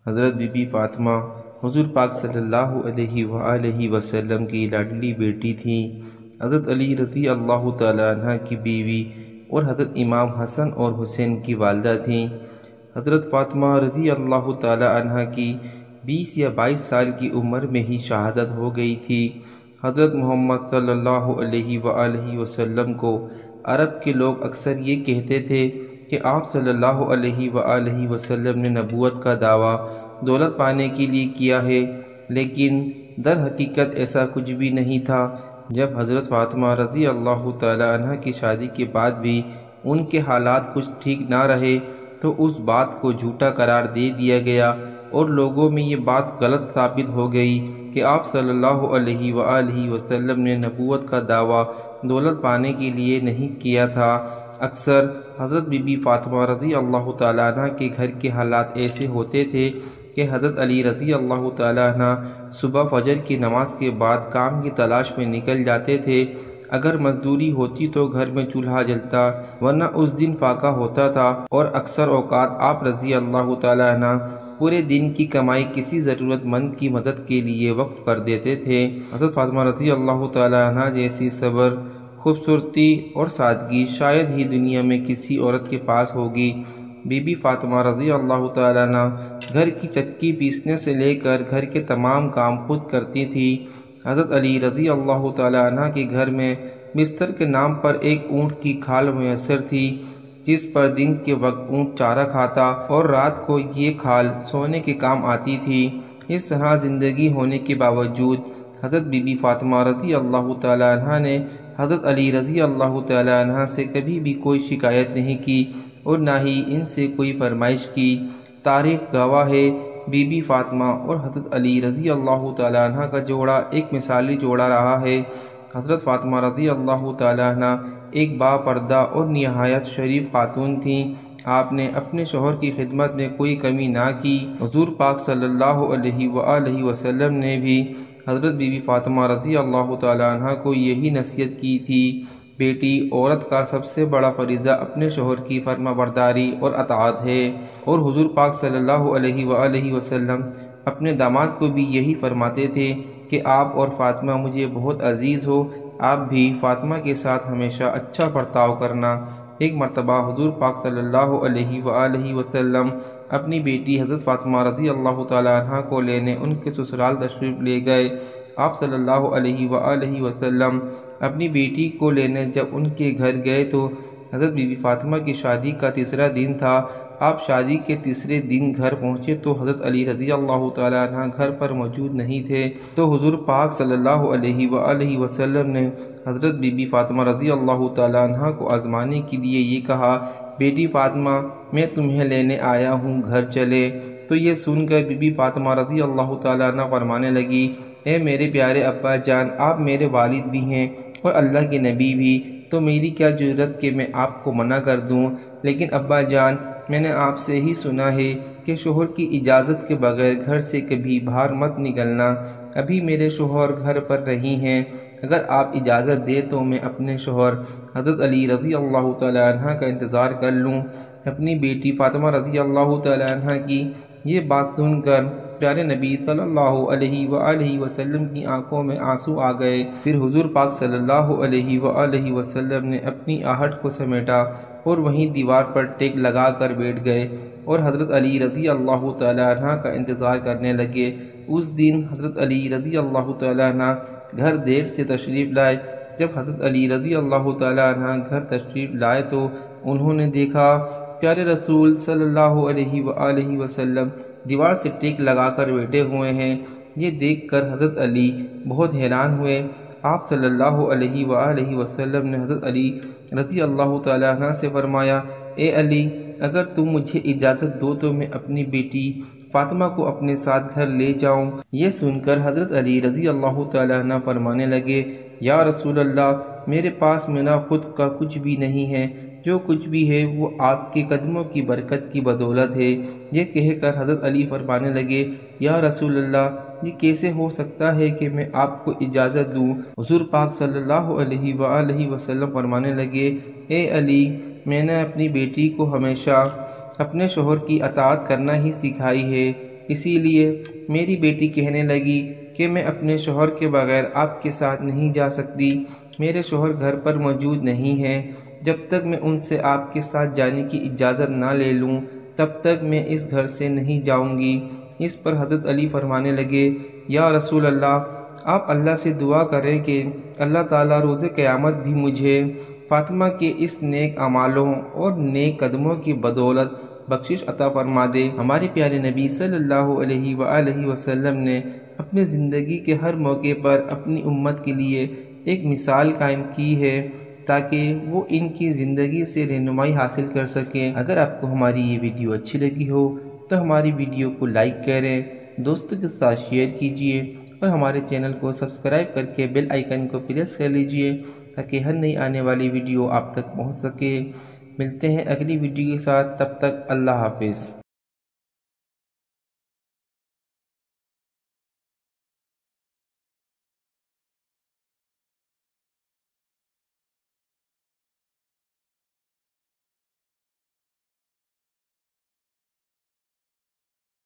حضرت be be Fatima حضور پاک صلی اللہ علیہ وآلہ وسلم کی لاڈلی بیٹی تھیں۔ حضرت علی رضی اللہ تعالیٰ عنہ کی بیوی اور حضرت امام حسن اور حسین کی والدہ تھیں۔ حضرت فاطمہ رضی اللہ تعالیٰ عنہ کی 20 یا 22 سال کی عمر میں ہی شہادت ہو گئی تھی۔ حضرت محمد صلی اللہ علیہ وآلہ وسلم کو عرب کے لوگ اکثر یہ کہتے تھے کہ آپ صلی اللہ علیہ وآلہ وسلم نے نبوت کا دعویٰ دولت پانے کے لیے کیا ہے، لیکن در حقیقت ایسا کچھ بھی نہیں تھا۔ جب حضرت فاطمہ رضی اللہ تعالی عنہ کی شادی کے بعد بھی ان کے حالات کچھ ٹھیک نہ رہے تو اس بات کو جھوٹا قرار دے دیا گیا اور لوگوں میں یہ بات غلط ثابت ہو گئی کہ آپ صلی اللہ علیہ وآلہ وسلم نے نبوت کا دعویٰ دولت پانے کے لیے نہیں کیا تھا۔ اکثر حضرت بی بی فاطمہ رضی اللہ تعالیٰ عنہ کے گھر کے حالات ایسے ہوتے تھے کہ حضرت علی رضی اللہ تعالیٰ عنہ صبح فجر کی نماز کے بعد کام کی تلاش میں نکل جاتے تھے۔ اگر مزدوری ہوتی تو گھر میں چولہا جلتا، ورنہ اس دن فاقہ ہوتا تھا، اور اکثر اوقات آپ رضی اللہ تعالیٰ عنہ پورے دن کی کمائی کسی ضرورت مند کی مدد کے لیے وقف کر دیتے تھے۔ حضرت فاطمہ رضی اللہ تعالیٰ عنہ جیسی صبر، خوبصورتی اور سادگی شاید ہی دنیا میں کسی عورت کے پاس ہوگی۔ بی بی فاطمہ رضی اللہ تعالیٰ عنہ گھر کی چکی پیسنے سے لے کر گھر کے تمام کام خود کرتی تھی۔ حضرت علی رضی اللہ تعالیٰ عنہ کے گھر میں بستر کے نام پر ایک اونٹ کی کھال میسر تھی، جس پر دن کے وقت اونٹ چارہ کھاتا اور رات کو یہ کھال سونے کے کام آتی تھی۔ اس طرح زندگی ہونے کے باوجود حضرت بی بی فاطمہ رضی اللہ تعالیٰ عنہ نے حضرت علی رضی اللہ تعالیٰ عنہ سے کبھی بھی کوئی شکایت نہیں کی اور نہ ہی ان سے کوئی فرمائش کی۔ تاریخ گواہ ہے، بی بی فاطمہ اور حضرت علی رضی اللہ تعالیٰ عنہ کا جوڑا ایک مثالی جوڑا رہا ہے۔ حضرت فاطمہ رضی اللہ تعالیٰ عنہ ایک با پردہ اور نہایت شریف خاتون تھیں۔ آپ نے اپنے شوہر کی خدمت میں کوئی کمی نہ کی۔ حضور پاک صلی اللہ علیہ وآلہ وسلم نے بھی حضرت بی بی فاطمہ رضی اللہ تعالیٰ عنہ کو یہی نصیحت کی تھی۔ بیٹی عورت کا سب سے بڑا فریضہ اپنے شوہر کی فرما برداری اور اطاعت ہے، اور حضور پاک صلی اللہ علیہ وآلہ وسلم اپنے داماد کو بھی یہی فرماتے تھے کہ آپ اور فاطمہ مجھے بہت عزیز ہو، آپ بھی فاطمہ کے ساتھ ہمیشہ اچھا برتاؤ کرنا۔ ایک مرتبہ حضور پاک صلی اللہ علیہ وآلہ وسلم اپنی بیٹی حضرت فاطمہ رضی اللہ تعالیٰ عنہ کو لینے ان کے سسرال تشریف لے گئے۔ آپ صلی اللہ علیہ وآلہ وسلم اپنی بیٹی کو لینے جب ان کے گھر گئے تو حضرت بی بی فاطمہ کی شادی کا تیسرا دن تھا۔ آپ شادی کے تیسرے دن گھر پہنچے تو حضرت علی رضی اللہ تعالیٰ عنہ گھر پر موجود نہیں تھے، تو حضور پاک صلی اللہ علیہ وآلہ وسلم نے حضرت بی بی فاطمہ رضی اللہ تعالیٰ عنہ کو آزمانے کے لیے یہ کہا، بیٹی فاطمہ میں تمہیں لینے آیا ہوں، گھر چلے۔ تو یہ سن کر بی بی فاطمہ رضی اللہ تعالیٰ عنہ فرمانے لگی، اے میرے پیارے ابا جان، آپ میرے والد بھی ہیں اور اللہ کے نبی بھی، تو میری کیا جرت کہ میں آپ کو منع کر دوں، لیکن ابا جان میں نے آپ سے ہی سنا ہے کہ شوہر کی اجازت کے بغیر گھر سے کبھی باہر مت نکلنا۔ ابھی میرے شوہر گھر پر نہیں ہیں، اگر آپ اجازت دے تو میں اپنے شوہر حضرت علی رضی اللہ تعالیٰ عنہ کا انتظار کر لوں۔ اپنی بیٹی فاطمہ رضی اللہ تعالیٰ عنہ کی یہ بات سن کر پیارے نبی صلی اللہ علیہ وآلہ وسلم کی آنکھوں میں آنسو آ گئے۔ پھر حضور پاک صلی اللہ علیہ وآلہ وسلم نے اپنی آہٹ کو سمیٹا اور وہیں دیوار پر ٹیک لگا کر بیٹھ گئے اور حضرت علی رضی اللہ تعالیٰ عنہ کا انتظار کرنے لگے۔ اس دن حضرت علی رضی اللہ تعالیٰ عنہ گھر دیر سے تشریف لائے۔ جب حضرت علی رضی اللہ تعالیٰ عنہ گھر تشریف لائے تو انہوں نے دیکھا پیارے رسول صلی اللہ علیہ وآلہ وسلم دیوار سے ٹیک لگا کر بیٹھے ہوئے ہیں۔ یہ دیکھ کر حضرت علی بہت حیران ہوئے۔ آپ صلی اللہ علیہ وآلہ وسلم نے حضرت علی رضی اللہ تعالیٰ عنہ سے فرمایا، اے علی، اگر تم مجھے اجازت دو تو میں اپنی بیٹی فاطمہ کو اپنے ساتھ گھر لے جاؤں۔ یہ سن کر حضرت علی رضی اللہ تعالیٰ عنہ فرمانے لگے، یا رسول اللہ، میرے پاس میرا خود کا کچھ بھی نہیں ہے، جو کچھ بھی ہے وہ آپ کے قدموں کی برکت کی بدولت ہے۔ یہ کہہ کر حضرت علی فرمانے لگے، یا رسول اللہ، یہ کیسے ہو سکتا ہے کہ میں آپ کو اجازت دوں؟ حضور پاک صلی اللہ علیہ وآلہ وسلم فرمانے لگے، اے علی، میں نے اپنی بیٹی کو ہمیشہ اپنے شوہر کی اطاعت کرنا ہی سکھائی ہے، اسی لیے میری بیٹی کہنے لگی کہ میں اپنے شوہر کے بغیر آپ کے ساتھ نہیں جا سکتی، میرے شوہر گھر پر موجود نہیں ہیں، جب تک میں ان سے آپ کے ساتھ جانے کی اجازت نہ لے لوں تب تک میں اس گھر سے نہیں جاؤں گی۔ اس پر حضرت علی فرمانے لگے، یا رسول اللہ، آپ اللہ سے دعا کریں کہ اللہ تعالیٰ روز قیامت بھی مجھے فاطمہ کے اس نیک اعمالوں اور نیک قدموں کی بدولت بخشش عطا فرما دے۔ ہمارے پیارے نبی صلی اللہ علیہ وآلہ وسلم نے اپنے زندگی کے ہر موقع پر اپنی امت کے لیے ایک مثال قائم کی ہے تاکہ وہ ان کی زندگی سے رہنمائی حاصل کر سکیں۔ اگر آپ کو ہماری یہ ویڈیو اچھی لگی ہو تو ہماری ویڈیو کو لائک کریں، دوستوں کے ساتھ شیئر کیجیے اور ہمارے چینل کو سبسکرائب کر کے بیل آئیکن کو پریس کر لیجیے تاکہ ہر نئی آنے والی ویڈیو آپ تک پہنچ سکے۔ ملتے ہیں اگلی ویڈیو کے ساتھ، تب تک اللہ حافظ۔